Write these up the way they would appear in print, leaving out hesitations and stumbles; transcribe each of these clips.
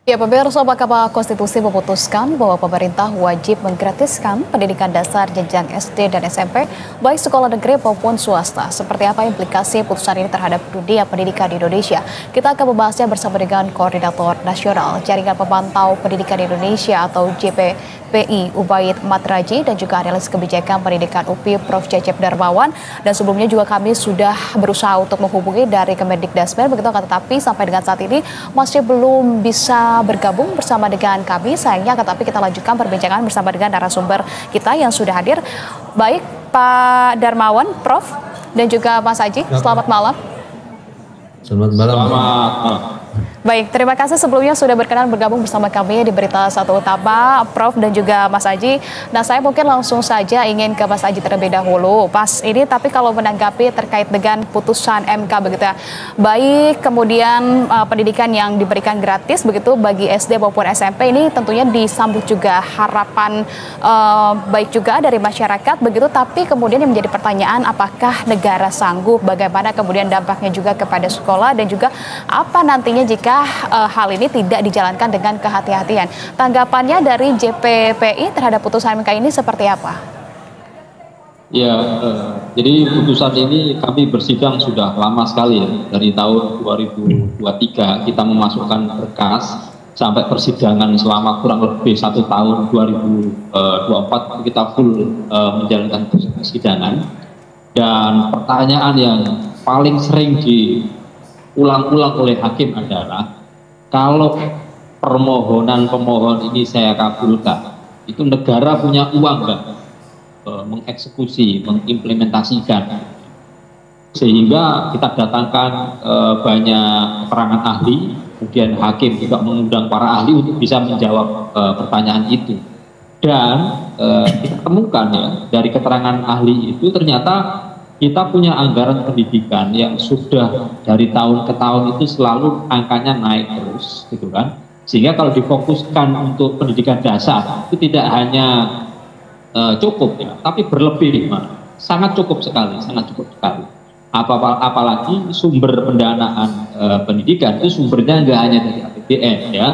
Ya, pemirsa, Mahkamah Konstitusi memutuskan bahwa pemerintah wajib menggratiskan pendidikan dasar jenjang SD dan SMP, baik sekolah negeri maupun swasta. Seperti apa implikasi putusan ini terhadap dunia pendidikan di Indonesia? Kita akan membahasnya bersama dengan Koordinator Nasional Jaringan Pemantau Pendidikan Indonesia atau JPPI, Ubaid Matraji, dan juga analis kebijakan pendidikan UPI, Prof. Cecep Darmawan. Dan sebelumnya juga kami sudah berusaha untuk menghubungi dari Kemendikbudristek, begitu, tetapi sampai dengan saat ini masih belum bisa bergabung bersama dengan kami. Sayangnya, tetapi kita lanjutkan perbincangan bersama dengan narasumber kita yang sudah hadir. Baik, Pak Darmawan, Prof, dan juga Mas Aji, selamat malam. Selamat malam. Selamat malam. Baik, terima kasih sebelumnya sudah berkenan bergabung bersama kami di Berita Satu Utama, Prof dan juga Mas Aji. Nah, saya mungkin langsung saja ingin ke Mas Aji terlebih dahulu. Pas ini, tapi kalau menanggapi terkait dengan putusan MK begitu ya, baik kemudian pendidikan yang diberikan gratis begitu bagi SD maupun SMP, ini tentunya disambut juga harapan baik juga dari masyarakat begitu. Tapi kemudian yang menjadi pertanyaan, apakah negara sanggup? Bagaimana kemudian dampaknya juga kepada sekolah dan juga apa nantinya jika hal ini tidak dijalankan dengan kehati-hatian. Tanggapannya dari JPPI terhadap putusan MK ini seperti apa? Ya, jadi putusan ini kami bersidang sudah lama sekali ya. Dari tahun 2023 kita memasukkan berkas sampai persidangan selama kurang lebih 1 tahun 2024 kita full menjalankan persidangan. Dan pertanyaan yang paling sering diulang-ulang oleh hakim adalah, kalau permohonan pemohon ini saya kabulkan, itu negara punya uang nggak mengeksekusi, mengimplementasikan? Sehingga kita datangkan banyak keterangan ahli, kemudian hakim juga mengundang para ahli untuk bisa menjawab pertanyaan itu. Dan kita temukan ya, dari keterangan ahli itu ternyata kita punya anggaran pendidikan yang sudah dari tahun ke tahun itu selalu angkanya naik terus, gitu kan. Sehingga kalau difokuskan untuk pendidikan dasar itu tidak hanya cukup ya, tapi berlebih, sangat cukup sekali, sangat cukup sekali. Apalagi sumber pendanaan pendidikan itu sumbernya nggak hanya dari APBN ya,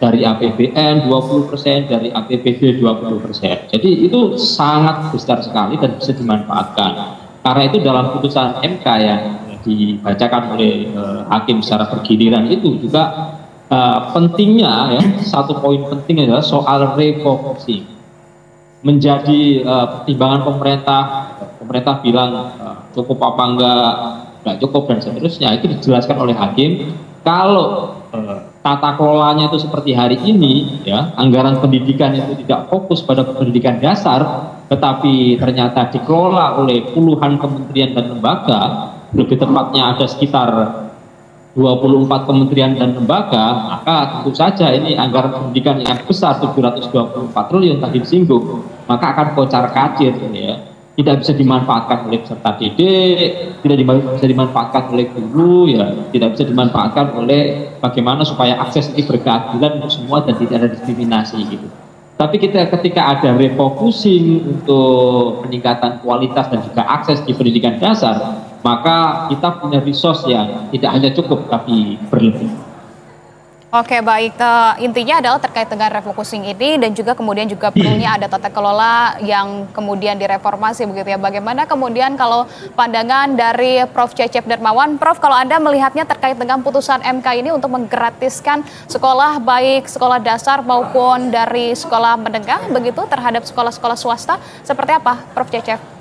dari APBN 20%, dari APBD 20%. Jadi itu sangat besar sekali dan bisa dimanfaatkan. Karena itu dalam putusan MK yang dibacakan oleh hakim secara bergiliran itu juga pentingnya ya, satu poin penting adalah soal refocusing. Menjadi pertimbangan pemerintah bilang cukup apa enggak cukup dan seterusnya, itu dijelaskan oleh hakim. Kalau tata kelolanya itu seperti hari ini ya, anggaran pendidikan itu tidak fokus pada pendidikan dasar, tetapi ternyata dikelola oleh puluhan kementerian dan lembaga, lebih tepatnya ada sekitar 24 kementerian dan lembaga, maka tentu saja ini anggaran pendidikan yang besar 724 triliun tadi disinggung, maka akan kocar-kacir ya. Tidak bisa dimanfaatkan oleh peserta didik, tidak bisa dimanfaatkan oleh guru, ya, tidak bisa dimanfaatkan oleh bagaimana supaya akses ini berkeadilan untuk semua dan tidak ada diskriminasi gitu. Tapi ketika ada refocusing untuk peningkatan kualitas dan juga akses di pendidikan dasar, maka kita punya resource yang tidak hanya cukup tapi berlebih. Oke, baik. Intinya adalah terkait dengan refocusing ini dan juga kemudian juga perlunya ada tata kelola yang kemudian direformasi begitu ya. Bagaimana kemudian kalau pandangan dari Prof. Cecep Darmawan, Prof, kalau Anda melihatnya terkait dengan putusan MK ini untuk menggratiskan sekolah baik sekolah dasar maupun dari sekolah menengah begitu terhadap sekolah-sekolah swasta, seperti apa Prof. Cecep?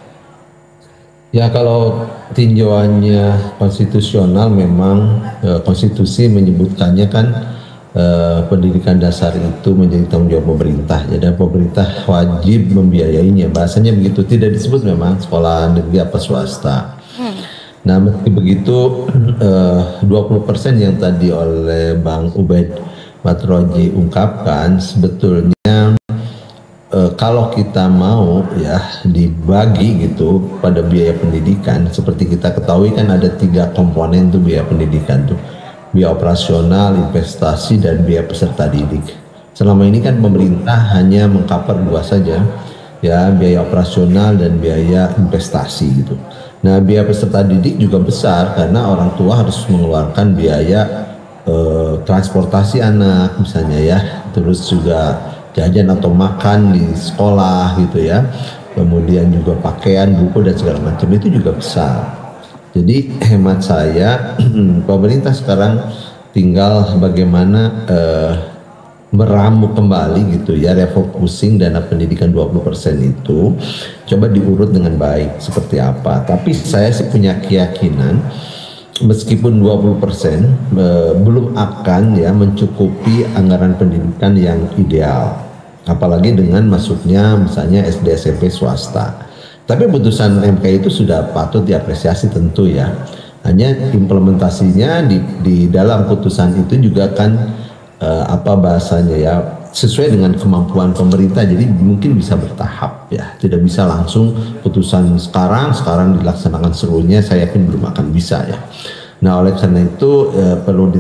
Ya, kalau tinjauannya konstitusional memang konstitusi menyebutkannya kan pendidikan dasar itu menjadi tanggung jawab pemerintah ya, dan pemerintah wajib membiayainya, bahasanya begitu, tidak disebut memang sekolah negeri apa swasta. Nah, meski begitu 20% yang tadi oleh Bang Ubaid Matraji ungkapkan sebetulnya kalau kita mau ya dibagi gitu pada biaya pendidikan, seperti kita ketahui kan ada 3 komponen tuh biaya pendidikan tuh, biaya operasional, investasi, dan biaya peserta didik. Selama ini kan pemerintah hanya mengcover 2 saja ya, biaya operasional dan biaya investasi gitu. Nah, biaya peserta didik juga besar karena orang tua harus mengeluarkan biaya transportasi anak misalnya ya, terus juga jajan atau makan di sekolah gitu ya, kemudian juga pakaian, buku dan segala macam itu juga besar. Jadi hemat saya pemerintah sekarang tinggal bagaimana meramu kembali gitu ya, refocusing dana pendidikan 20% itu coba diurut dengan baik seperti apa. Tapi saya sih punya keyakinan meskipun 20% belum akan ya mencukupi anggaran pendidikan yang ideal, apalagi dengan masuknya misalnya SD SMP swasta. Tapi putusan MK itu sudah patut diapresiasi tentu ya, hanya implementasinya di dalam putusan itu juga kan apa bahasanya ya, sesuai dengan kemampuan pemerintah, jadi mungkin bisa bertahap ya, tidak bisa langsung putusan sekarang dilaksanakan seluruhnya, saya yakin belum akan bisa ya. Nah, oleh karena itu perlu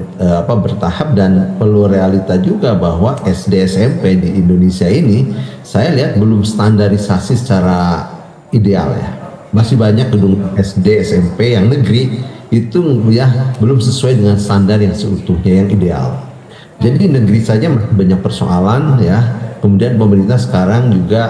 bertahap dan perlu realita juga bahwa SD SMP di Indonesia ini saya lihat belum standarisasi secara ideal ya, masih banyak gedung SD SMP yang negeri itu ya belum sesuai dengan standar yang seutuhnya yang ideal. Jadi negeri saja banyak persoalan ya. Kemudian pemerintah sekarang juga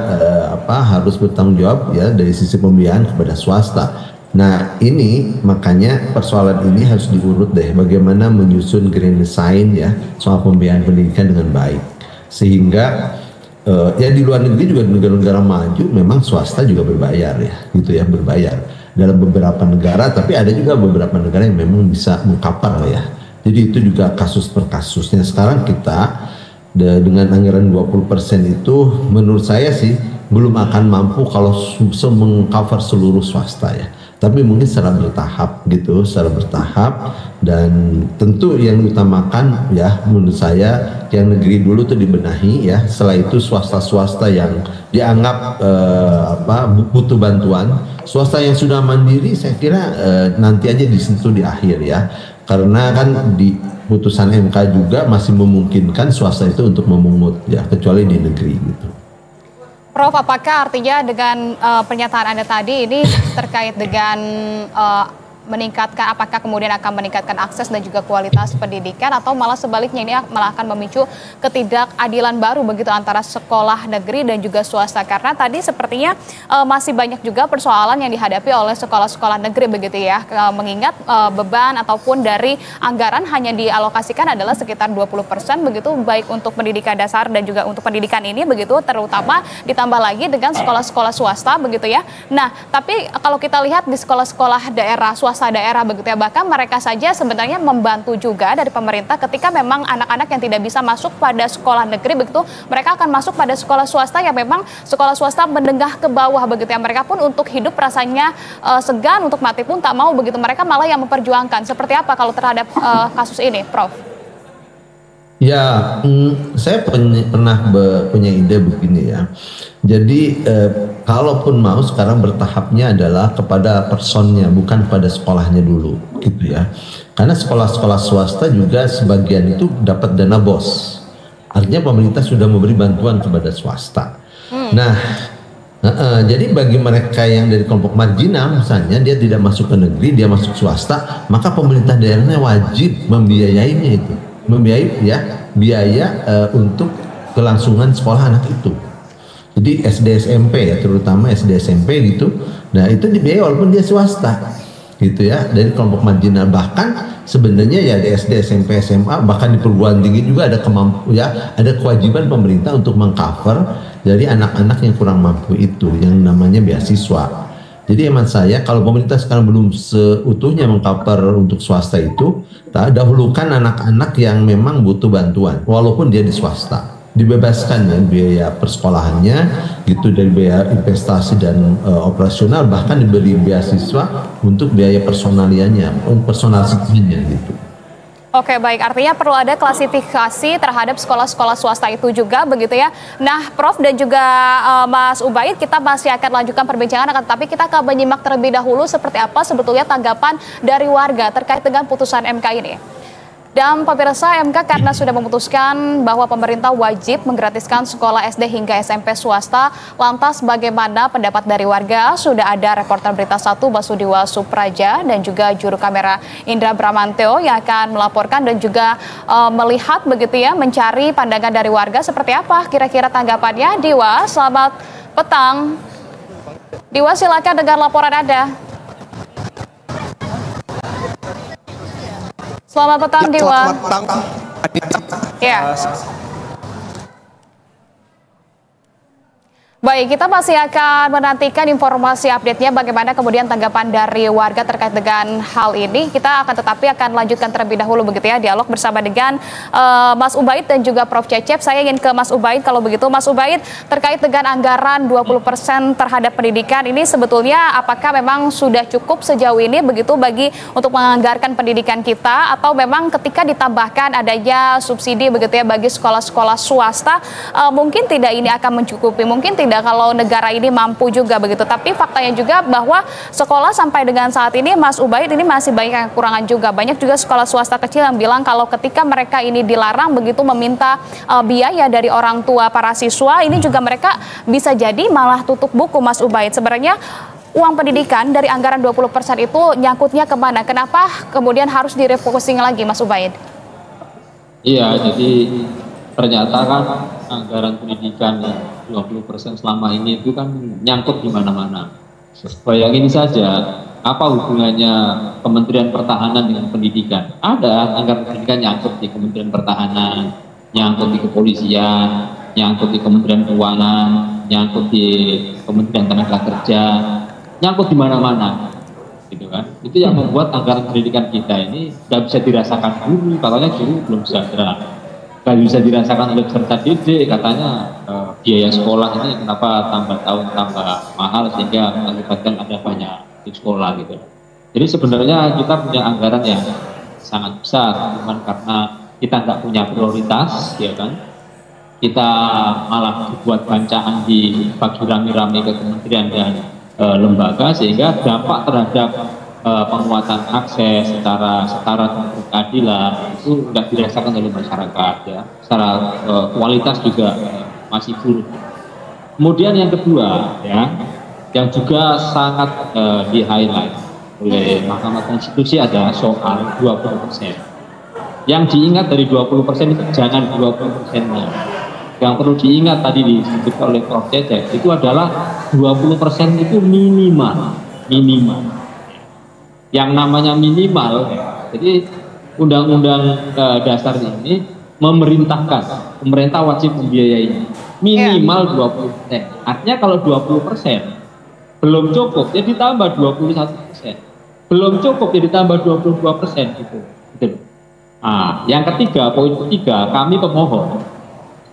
harus bertanggung jawab ya dari sisi pembiayaan kepada swasta. Nah, ini makanya persoalan ini harus diurut deh, bagaimana menyusun grand design ya soal pembiayaan pendidikan dengan baik. Sehingga ya di luar negeri juga, negara-negara maju memang swasta juga berbayar ya, gitu ya, berbayar dalam beberapa negara, tapi ada juga beberapa negara yang memang bisa mengcover ya. Jadi itu juga kasus per kasusnya. Sekarang kita dengan anggaran 20% itu menurut saya sih belum akan mampu kalau mengcover seluruh swasta ya. Tapi mungkin secara bertahap gitu, secara bertahap, dan tentu yang diutamakan ya menurut saya yang negeri dulu tuh dibenahi ya. Setelah itu swasta-swasta yang dianggap butuh bantuan, swasta yang sudah mandiri saya kira nanti aja disentuh di akhir ya. Karena kan di putusan MK juga masih memungkinkan swasta itu untuk memungut ya, kecuali di negeri gitu. Prof, apakah artinya dengan pernyataan Anda tadi ini terkait dengan meningkatkan, apakah kemudian akan meningkatkan akses dan juga kualitas pendidikan, atau malah sebaliknya ini malah akan memicu ketidakadilan baru begitu antara sekolah negeri dan juga swasta? Karena tadi sepertinya masih banyak juga persoalan yang dihadapi oleh sekolah-sekolah negeri begitu ya, mengingat beban ataupun dari anggaran hanya dialokasikan adalah sekitar 20% begitu, baik untuk pendidikan dasar dan juga untuk pendidikan ini begitu, terutama ditambah lagi dengan sekolah-sekolah swasta begitu ya. Nah, tapi kalau kita lihat di sekolah-sekolah daerah, swasta daerah begitu ya, bahkan mereka saja sebenarnya membantu juga dari pemerintah ketika memang anak-anak yang tidak bisa masuk pada sekolah negeri begitu, mereka akan masuk pada sekolah swasta yang memang sekolah swasta menengah ke bawah begitu ya. Mereka pun untuk hidup rasanya segan, untuk mati pun tak mau begitu, mereka malah yang memperjuangkan. Seperti apa kalau terhadap kasus ini, Prof? Ya, saya pernah punya ide begini ya. Jadi kalaupun mau sekarang bertahapnya adalah kepada personnya, bukan pada sekolahnya dulu, gitu ya. Karena sekolah-sekolah swasta juga sebagian itu dapat dana BOS. Artinya pemerintah sudah memberi bantuan kepada swasta. Nah, jadi bagi mereka yang dari kelompok marginal misalnya, dia tidak masuk ke negeri, dia masuk swasta, maka pemerintah daerahnya wajib membiayainya itu. Membiayai ya, biaya untuk kelangsungan sekolah anak itu. Jadi SD SMP ya, terutama SD SMP gitu. Nah, itu dibiayai walaupun dia swasta gitu ya, dari kelompok marginal. Bahkan sebenarnya ya di SD SMP SMA, bahkan di perguruan tinggi juga ada ada kewajiban pemerintah untuk mengcover dari anak-anak yang kurang mampu itu, yang namanya beasiswa. Jadi hemat saya, kalau pemerintah sekarang belum seutuhnya mengcover untuk swasta itu, dahulukan anak-anak yang memang butuh bantuan, walaupun dia di swasta, dibebaskan ya biaya persekolahannya, gitu, dari biaya investasi dan operasional, bahkan diberi beasiswa untuk biaya personaliannya, personalisasinya gitu. Oke, baik. Artinya perlu ada klasifikasi terhadap sekolah-sekolah swasta itu juga begitu ya. Nah, Prof dan juga Mas Ubaid, kita masih akan lanjutkan perbincangan, tapi kita akan menyimak terlebih dahulu seperti apa sebetulnya tanggapan dari warga terkait dengan putusan MK ini. Dan pemirsa, MK karena sudah memutuskan bahwa pemerintah wajib menggratiskan sekolah SD hingga SMP swasta, lantas bagaimana pendapat dari warga? Sudah ada reporter Berita 1 Basudiwa Supraja dan juga juru kamera Indra Bramanteo yang akan melaporkan dan juga melihat begitu ya, mencari pandangan dari warga seperti apa kira-kira tanggapannya. Diwa, selamat petang. Diwa, silakan dengan laporan Anda. Selamat petang, Diwa. Selamat petang. Ya. Baik, kita masih akan menantikan informasi update-nya bagaimana kemudian tanggapan dari warga terkait dengan hal ini. Kita akan lanjutkan terlebih dahulu begitu ya, dialog bersama dengan Mas Ubaid dan juga Prof Cecep. Saya ingin ke Mas Ubaid kalau begitu. Mas Ubaid, terkait dengan anggaran 20% terhadap pendidikan ini sebetulnya apakah memang sudah cukup sejauh ini begitu bagi untuk menganggarkan pendidikan kita, atau memang ketika ditambahkan adanya subsidi begitu ya bagi sekolah-sekolah swasta mungkin tidak ini akan mencukupi, mungkin tidak kalau negara ini mampu juga begitu. Tapi faktanya juga bahwa sekolah sampai dengan saat ini, Mas Ubaid, ini masih banyak yang kekurangan juga. Banyak juga sekolah swasta kecil yang bilang kalau ketika mereka ini dilarang begitu meminta biaya dari orang tua para siswa, ini juga mereka bisa jadi malah tutup buku, Mas Ubaid. Sebenarnya uang pendidikan dari anggaran 20% itu nyangkutnya kemana? Kenapa kemudian harus direfocusing lagi, Mas Ubaid? Iya, jadi ternyata kan anggaran pendidikan 20% selama ini itu kan nyangkut di mana-mana. Bayangin saja, apa hubungannya Kementerian Pertahanan dengan pendidikan? Ada anggaran pendidikan nyangkut di Kementerian Pertahanan, nyangkut di kepolisian, nyangkut di Kementerian Keuangan, nyangkut di Kementerian Tenaga Kerja, nyangkut di mana-mana, gitu kan? Itu yang membuat anggaran pendidikan kita ini nggak bisa dirasakan guru, katanya guru belum sejahtera. Nggak bisa dirasakan oleh peserta didik, katanya biaya sekolah ini kenapa tambah tahun tambah mahal sehingga mengakibatkan ada banyak di sekolah gitu. Jadi sebenarnya kita punya anggaran yang sangat besar, cuman karena kita nggak punya prioritas, ya kan? Kita malah dibuat bancaan di bagi rame-rame ke kementerian dan lembaga, sehingga dampak terhadap penguatan akses secara setara dan berkeadilan itu tidak dirasakan oleh masyarakat ya, secara kualitas juga masih buruk. Kemudian yang kedua ya, yang juga sangat di highlight oleh Mahkamah Konstitusi ada soal 20%. Yang diingat dari 20% itu jangan 20%-nya. Yang perlu diingat tadi disebut oleh Prof Cecep itu adalah 20% itu minimal. Yang namanya minimal, jadi undang-undang dasar ini memerintahkan pemerintah wajib membiayai minimal 20%. Artinya kalau 20% belum cukup, ya ditambah 21%. Belum cukup, ya ditambah 22% gitu. Nah, yang ketiga, poin ketiga, kami pemohon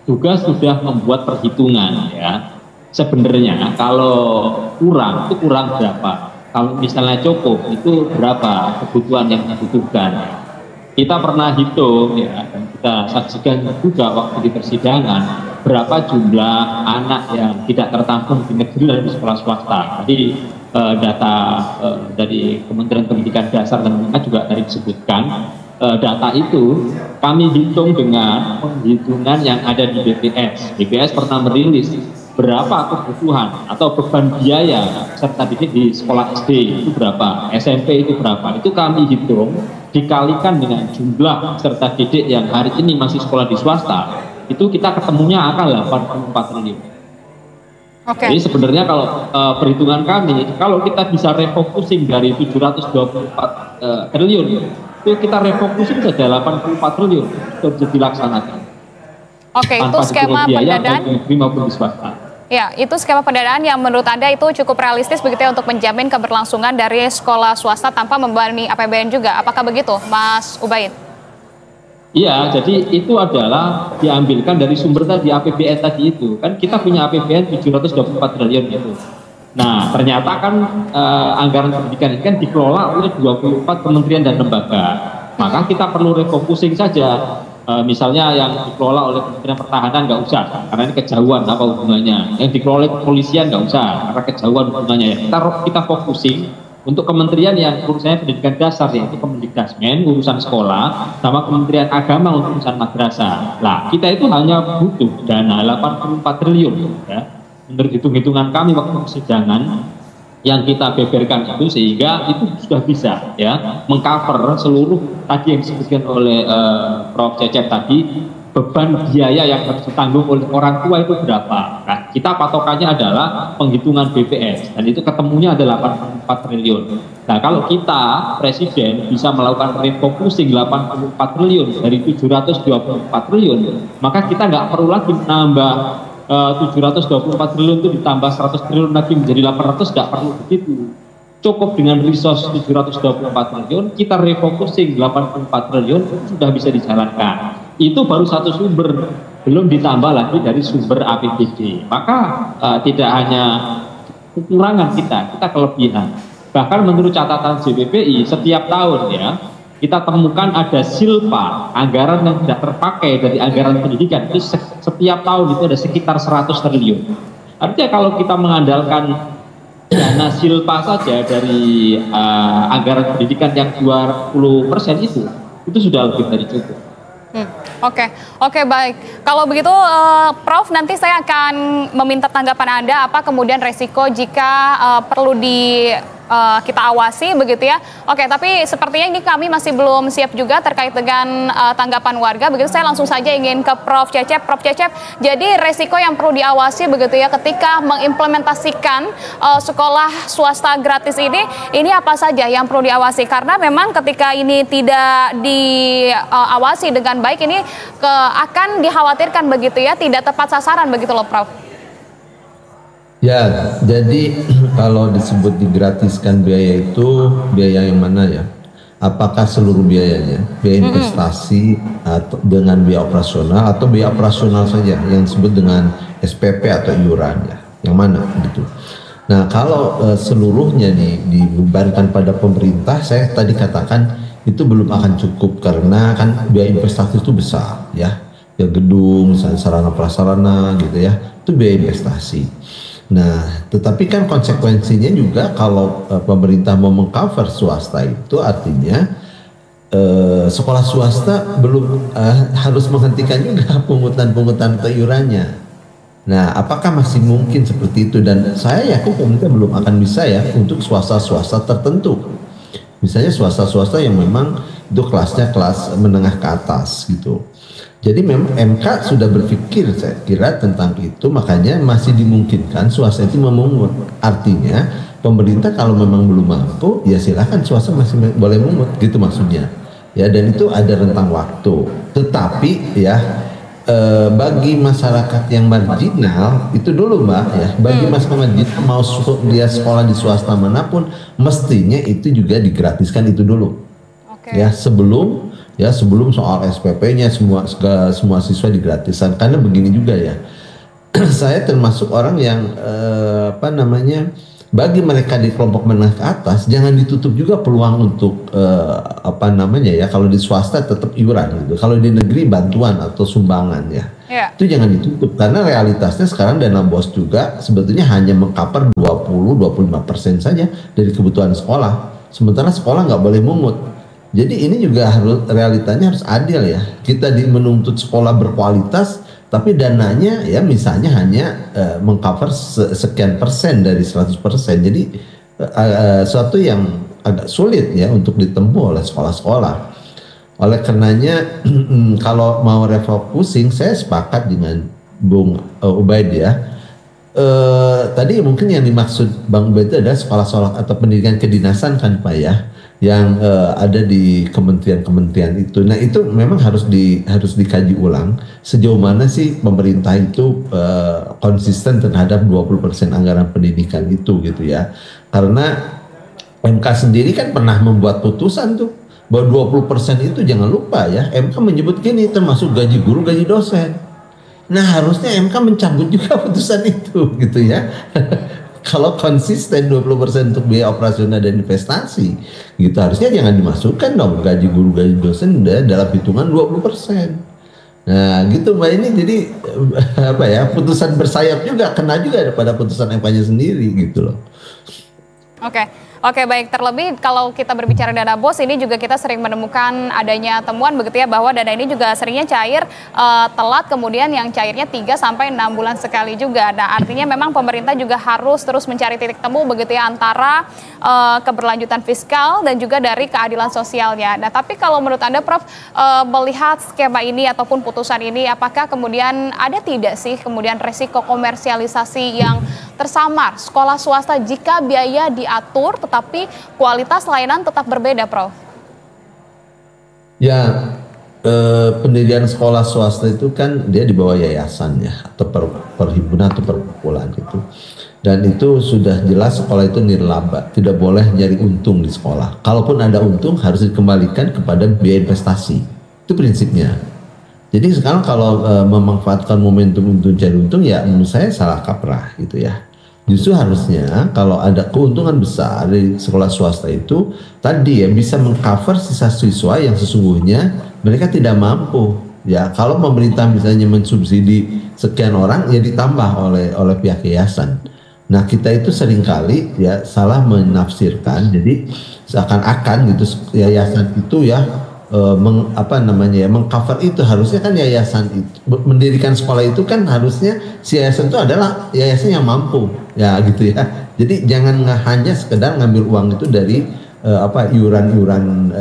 juga sudah membuat perhitungan ya. Sebenarnya kalau kurang itu kurang berapa? Kalau misalnya cukup itu berapa kebutuhan yang dibutuhkan? Kita pernah hitung ya, dan kita saksikan juga waktu di persidangan berapa jumlah anak yang tidak tertampung di negeri dan di sekolah swasta. Jadi data dari Kementerian Pendidikan Dasar dan Menengah juga tadi disebutkan. Data itu kami hitung dengan penghitungan yang ada di BPS. BPS pernah merilis berapa kebutuhan atau beban biaya peserta didik di sekolah SD itu berapa, SMP itu berapa. Itu kami hitung dikalikan dengan jumlah peserta didik yang hari ini masih sekolah di swasta, itu kita ketemunya angka 84 triliun. Jadi sebenarnya kalau perhitungan kami, kalau kita bisa refocusing dari 724 triliun, itu kita refocusing saja 84 triliun itu bisa dilaksanakan. Oke, itu skema pendanaan maupun di swasta. Ya, itu skema pendanaan yang menurut Anda itu cukup realistis begitu ya untuk menjamin keberlangsungan dari sekolah swasta tanpa membebani APBN juga. Apakah begitu, Mas Ubaid? Iya, jadi itu adalah diambilkan dari sumber tadi APBN tadi itu. Kan kita punya APBN 724 triliun gitu. Nah, ternyata kan anggaran pendidikan ini kan dikelola oleh 24 kementerian dan lembaga. Maka kita perlu refocusing saja. Misalnya yang dikelola oleh Kementerian Pertahanan nggak usah, karena ini kejauhan apa hubungannya. Yang dikelola oleh kepolisian nggak usah, karena kejauhan hubungannya. Kita focusing Untuk kementerian yang urusannya pendidikan dasar, yaitu Kemendikdasmen urusan sekolah, sama Kementerian Agama untuk urusan madrasah. Nah, kita itu hanya butuh dana 84 triliun ya. Menurut hitung-hitungan kami waktu persidangan yang kita beberkan itu, sehingga itu sudah bisa ya mengcover seluruh tadi yang disebutkan oleh Prof. Cecep tadi, beban biaya yang harus ditanggung oleh orang tua itu berapa. Nah, kita patokannya adalah penghitungan BPS dan itu ketemunya adalah 84 triliun. Nah, kalau kita Presiden bisa melakukan refocusing 84 triliun dari 724 triliun, maka kita nggak perlu lagi menambah 724 triliun itu ditambah 100 triliun lagi menjadi 800, nggak perlu begitu. Cukup dengan resource 724 triliun, kita refocusing 84 triliun sudah bisa dijalankan. Itu baru satu sumber, belum ditambah lagi dari sumber APBD. Maka tidak hanya kekurangan kita kelebihan. Bahkan menurut catatan JPPI setiap tahun ya, kita temukan ada silpa anggaran yang tidak terpakai dari anggaran pendidikan itu setiap tahun itu ada sekitar 100 triliun. Artinya kalau kita mengandalkan dana silpa saja dari anggaran pendidikan yang 20% itu sudah lebih dari cukup. Oke, baik. Kalau begitu, Prof, nanti saya akan meminta tanggapan Anda apa kemudian resiko jika perlu kita awasi begitu ya. Oke, tapi sepertinya ini kami masih belum siap juga terkait dengan tanggapan warga. Begitu saya langsung saja ingin ke Prof. Cecep. Prof. Cecep, jadi resiko yang perlu diawasi begitu ya ketika mengimplementasikan sekolah swasta gratis ini apa saja yang perlu diawasi? Karena memang ketika ini tidak diawasi dengan baik ini akan dikhawatirkan begitu ya, tidak tepat sasaran begitu loh, Prof. Ya, jadi kalau disebut digratiskan biaya itu biaya yang mana ya? Apakah seluruh biayanya, biaya investasi atau dengan biaya operasional atau biaya operasional saja yang disebut dengan SPP atau iuran ya? Yang mana gitu? Nah, kalau seluruhnya dibebankan pada pemerintah, saya tadi katakan itu belum akan cukup karena kan biaya investasi itu besar ya. Ya gedung, sarana prasarana gitu ya, itu biaya investasi. Nah, tetapi kan konsekuensinya juga kalau pemerintah mau mengcover swasta itu artinya sekolah swasta belum harus menghentikan juga pungutan iurannya. Nah, apakah masih mungkin seperti itu? Dan saya yakin pemerintah belum akan bisa ya untuk swasta-swasta tertentu. Misalnya swasta-swasta yang memang itu kelasnya kelas menengah ke atas gitu. Jadi memang MK sudah berpikir saya kira tentang itu, makanya masih dimungkinkan swasta itu memungut. Artinya pemerintah kalau memang belum mampu ya silakan swasta masih boleh memungut gitu maksudnya. Ya, dan itu ada rentang waktu. Tetapi ya bagi masyarakat yang marginal itu dulu Mbak ya, bagi masyarakat marginal mau dia sekolah di swasta manapun mestinya itu juga digratiskan itu dulu. Ya, sebelum soal SPP-nya semua siswa digratiskan. Karena begini juga ya, saya termasuk orang yang bagi mereka di kelompok menengah ke atas jangan ditutup juga peluang untuk kalau di swasta tetap iuran gitu. Kalau di negeri bantuan atau sumbangan ya. Itu jangan ditutup karena realitasnya sekarang dana BOS juga sebetulnya hanya mengcover 20-25% saja dari kebutuhan sekolah. Sementara sekolah nggak boleh mungut. Jadi ini juga realitanya harus adil ya. Kita menuntut sekolah berkualitas, tapi dananya ya misalnya hanya mengcover sekian persen dari 100%. Jadi suatu yang agak sulit ya untuk ditempuh oleh sekolah-sekolah. Oleh karenanya kalau mau refocusing, saya sepakat dengan Bung Ubaid ya. Tadi mungkin yang dimaksud Bang Ubaid itu adalah sekolah-sekolah atau pendidikan kedinasan kan Pak ya, yang ada di kementerian-kementerian itu. Nah itu memang harus dikaji ulang sejauh mana sih pemerintah itu konsisten terhadap 20% anggaran pendidikan itu gitu ya. Karena MK sendiri kan pernah membuat putusan tuh bahwa 20% itu jangan lupa ya, MK menyebut gini termasuk gaji guru, gaji dosen. Nah harusnya MK mencabut juga putusan itu gitu ya. Kalau konsisten 20% untuk biaya operasional dan investasi gitu, harusnya jangan dimasukkan dong gaji guru, gaji dosen dalam hitungan 20%. Nah gitu Mbak, ini jadi putusan bersayap juga, kena juga pada putusan MK-nya sendiri gitu loh. Oke, baik. Terlebih kalau kita berbicara dana BOS, ini juga kita sering menemukan adanya temuan begitu ya, bahwa dana ini juga seringnya cair telat, kemudian yang cairnya 3 sampai 6 bulan sekali juga. Nah, artinya memang pemerintah juga harus terus mencari titik temu begitu ya, antara keberlanjutan fiskal dan juga dari keadilan sosialnya. Nah, tapi kalau menurut Anda, Prof, melihat skema ini ataupun putusan ini, apakah kemudian ada tidak sih kemudian resiko komersialisasi yang tersamar sekolah swasta jika biaya diatur tetapi kualitas layanan tetap berbeda, Prof? Ya, pendirian sekolah swasta itu kan dia di bawah yayasan ya, atau perhimpunan atau perkumpulan gitu. Dan itu sudah jelas sekolah itu nirlaba, tidak boleh nyari untung di sekolah. Kalaupun ada untung harus dikembalikan kepada biaya investasi. Itu prinsipnya. Jadi sekarang kalau memanfaatkan momentum untuk cari untung, ya menurut saya salah kaprah gitu ya. Justru harusnya kalau ada keuntungan besar dari sekolah swasta itu tadi ya bisa mengcover sisa siswa yang sesungguhnya mereka tidak mampu. Ya kalau pemerintah misalnya mensubsidi sekian orang, ya ditambah oleh pihak yayasan. Nah, kita itu seringkali ya salah menafsirkan, jadi seakan-akan gitu yayasan itu ya mengcover itu. Harusnya kan yayasan itu mendirikan sekolah itu kan harusnya si yayasan itu adalah yayasan yang mampu ya gitu ya. Jadi jangan hanya sekedar ngambil uang itu dari iuran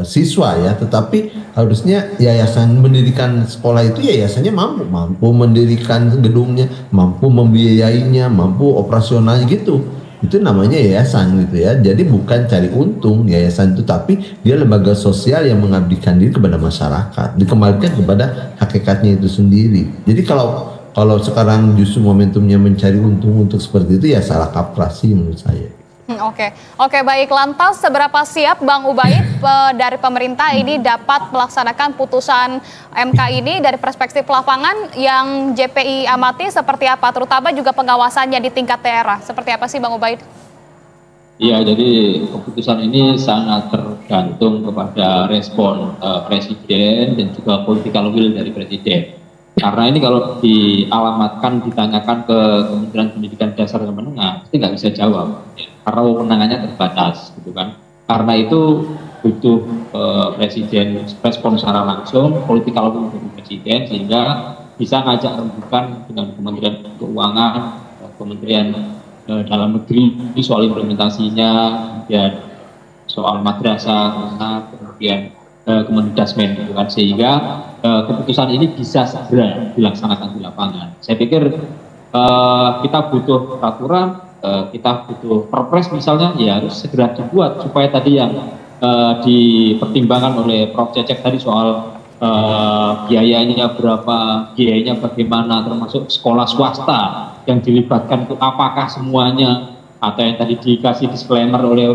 siswa ya, tetapi harusnya yayasan mendirikan sekolah itu yayasannya mampu mendirikan gedungnya, mampu membiayainya, mampu operasionalnya gitu. Itu namanya yayasan gitu ya. Jadi bukan cari untung yayasan itu, tapi dia lembaga sosial yang mengabdikan diri kepada masyarakat, dikembalikan kepada hakikatnya itu sendiri. Jadi kalau sekarang justru momentumnya mencari untung untuk seperti itu, ya salah kaprah sih menurut saya. Oke, baik. Lantas seberapa siap Bang Ubaid dari pemerintah ini dapat melaksanakan putusan MK ini dari perspektif lapangan yang JPI amati seperti apa, terutama juga pengawasannya di tingkat daerah. Seperti apa sih Bang Ubaid? Iya, jadi keputusan ini sangat tergantung kepada respon Presiden dan juga political will dari Presiden. Karena ini kalau dialamatkan, ditanyakan ke Kementerian Pendidikan Dasar dan Menengah, pasti nggak bisa jawab, karena wewenangannya terbatas, gitu kan. Karena itu butuh Presiden respon secara langsung, political will dari Presiden, sehingga bisa ngajak rembukan dengan Kementerian Keuangan, Kementerian Dalam Negeri soal implementasinya, dan soal madrasah, kemudian Kemendikbudrismen, gitu kan, sehingga keputusan ini bisa segera dilaksanakan di lapangan. Saya pikir kita butuh peraturan, kita butuh perpres misalnya, ya harus segera dibuat supaya tadi yang dipertimbangkan oleh Prof. Cecep tadi soal biayanya berapa, biayanya bagaimana, termasuk sekolah swasta yang dilibatkan itu apakah semuanya, atau yang tadi dikasih disclaimer oleh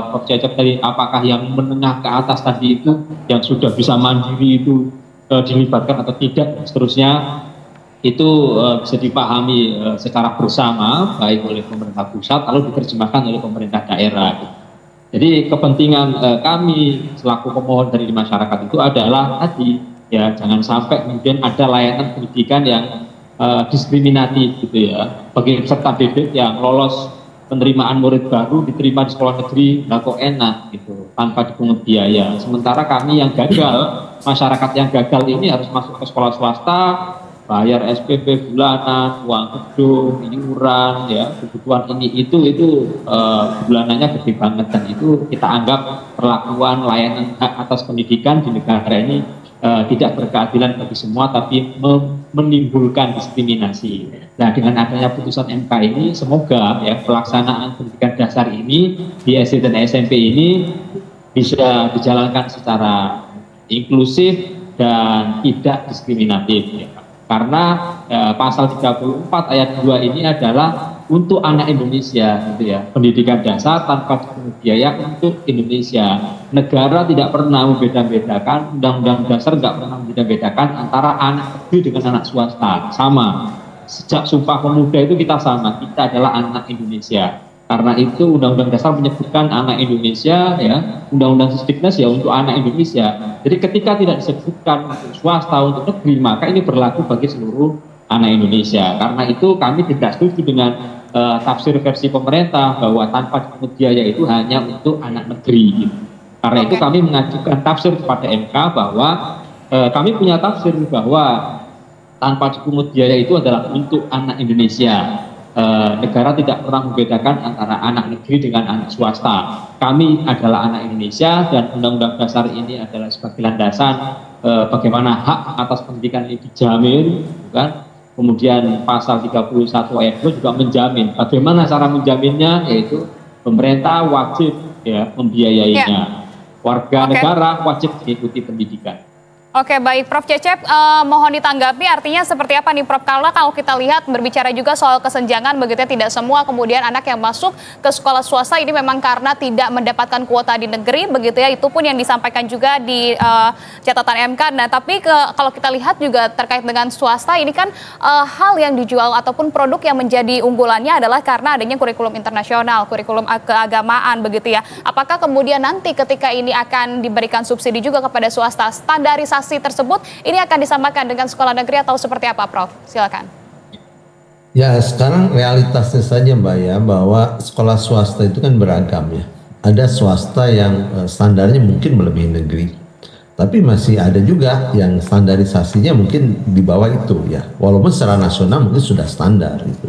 Prof. Cecep tadi, apakah yang menengah ke atas tadi itu yang sudah bisa mandiri itu dilibatkan atau tidak, seterusnya itu bisa dipahami secara bersama baik oleh pemerintah pusat lalu diterjemahkan oleh pemerintah daerah. Jadi kepentingan kami selaku pemohon dari masyarakat itu adalah tadi ya, jangan sampai kemudian ada layanan pendidikan yang diskriminatif gitu ya, bagi peserta didik yang lolos penerimaan murid baru diterima di sekolah negeri, nah kok enak gitu, tanpa dipungut biaya. Sementara kami yang gagal, masyarakat yang gagal ini harus masuk ke sekolah swasta, bayar SPP bulanan, uang gedung, iuran, ya kebutuhan ini itu bulanannya gede banget, dan itu kita anggap perlakuan layanan hak atas pendidikan di negara ini tidak berkeadilan bagi semua, tapi menimbulkan diskriminasi. Nah, dengan adanya putusan MK ini, semoga ya pelaksanaan pendidikan dasar ini di SD dan SMP ini bisa dijalankan secara inklusif dan tidak diskriminatif. Ya. Karena pasal 34 ayat 2 ini adalah untuk anak Indonesia, gitu ya, pendidikan dasar tanpa dipungut biaya untuk Indonesia. Negara tidak pernah membeda-bedakan, undang-undang dasar tidak pernah membeda-bedakan antara anak negeri dengan anak swasta, sama. Sejak Sumpah Pemuda itu kita sama, kita adalah anak Indonesia. Karena itu undang-undang dasar menyebutkan anak Indonesia, ya, undang-undang Sisdiknas ya untuk anak Indonesia. Jadi ketika tidak disebutkan untuk swasta, untuk negeri, maka ini berlaku bagi seluruh anak Indonesia. Karena itu kami tidak setuju dengan tafsir versi pemerintah bahwa tanpa dipungut biaya itu hanya untuk anak negeri gitu. Karena itu kami mengajukan tafsir kepada MK bahwa kami punya tafsir bahwa tanpa dipungut biaya itu adalah untuk anak Indonesia. Negara tidak pernah membedakan antara anak negeri dengan anak swasta. Kami adalah anak Indonesia dan Undang-Undang Dasar ini adalah sebagai landasan bagaimana hak atas pendidikan ini dijamin, bukan? Kemudian pasal 31 ayat 2 juga menjamin. Bagaimana cara menjaminnya? Yaitu pemerintah wajib ya membiayainya. Warga negara wajib mengikuti pendidikan. Oke, baik Prof Cecep, mohon ditanggapi artinya seperti apa nih Prof? Karena kalau kita lihat berbicara juga soal kesenjangan begitu ya, tidak semua kemudian anak yang masuk ke sekolah swasta ini memang karena tidak mendapatkan kuota di negeri begitu ya, itu pun yang disampaikan juga di catatan MK. Nah tapi kalau kita lihat juga terkait dengan swasta ini kan hal yang dijual ataupun produk yang menjadi unggulannya adalah karena adanya kurikulum internasional, kurikulum keagamaan begitu ya. Apakah kemudian nanti ketika ini akan diberikan subsidi juga kepada swasta, standarisasi tersebut ini akan disamakan dengan sekolah negeri atau seperti apa Prof? Silakan. Ya sekarang realitasnya saja Mbak ya, bahwa sekolah swasta itu kan beragam ya. Ada swasta yang standarnya mungkin melebihi negeri, tapi masih ada juga yang standarisasinya mungkin di bawah itu ya, walaupun secara nasional mungkin sudah standar itu.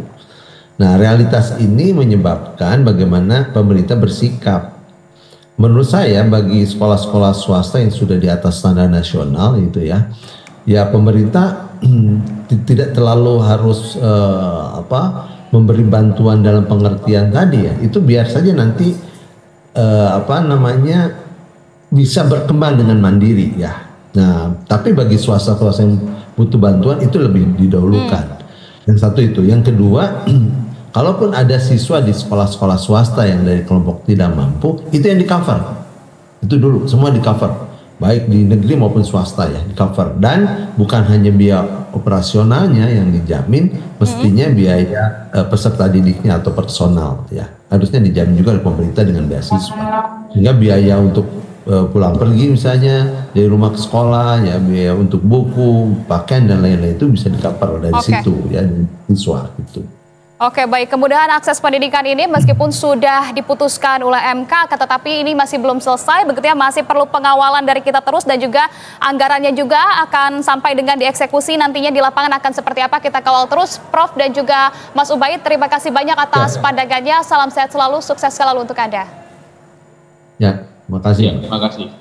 Nah realitas ini menyebabkan bagaimana pemerintah bersikap. Menurut saya bagi sekolah-sekolah swasta yang sudah di atas standar nasional itu ya, ya pemerintah tidak terlalu harus memberi bantuan dalam pengertian tadi ya. Itu biar saja nanti bisa berkembang dengan mandiri ya. Nah, tapi bagi swasta-swasta yang butuh bantuan itu lebih didahulukan. Yang satu itu, yang kedua. Kalaupun ada siswa di sekolah-sekolah swasta yang dari kelompok tidak mampu, itu yang di cover. Itu dulu, semua di cover. Baik di negeri maupun swasta ya, di cover. Dan bukan hanya biaya operasionalnya yang dijamin, mestinya biaya peserta didiknya atau personal ya. Harusnya dijamin juga oleh pemerintah dengan beasiswa. Sehingga biaya untuk pulang pergi misalnya dari rumah ke sekolah ya, biaya untuk buku, pakaian dan lain-lain itu bisa di cover dari situ ya, dari siswa itu. Oke, baik. Kemudahan akses pendidikan ini meskipun sudah diputuskan oleh MK, tetapi ini masih belum selesai, begitu ya, masih perlu pengawalan dari kita terus dan juga anggarannya juga akan sampai dengan dieksekusi nantinya di lapangan akan seperti apa, kita kawal terus. Prof dan juga Mas Ubaid, terima kasih banyak atas pandangannya. Salam sehat selalu, sukses selalu untuk Anda. Ya, terima kasih. Ya, terima kasih.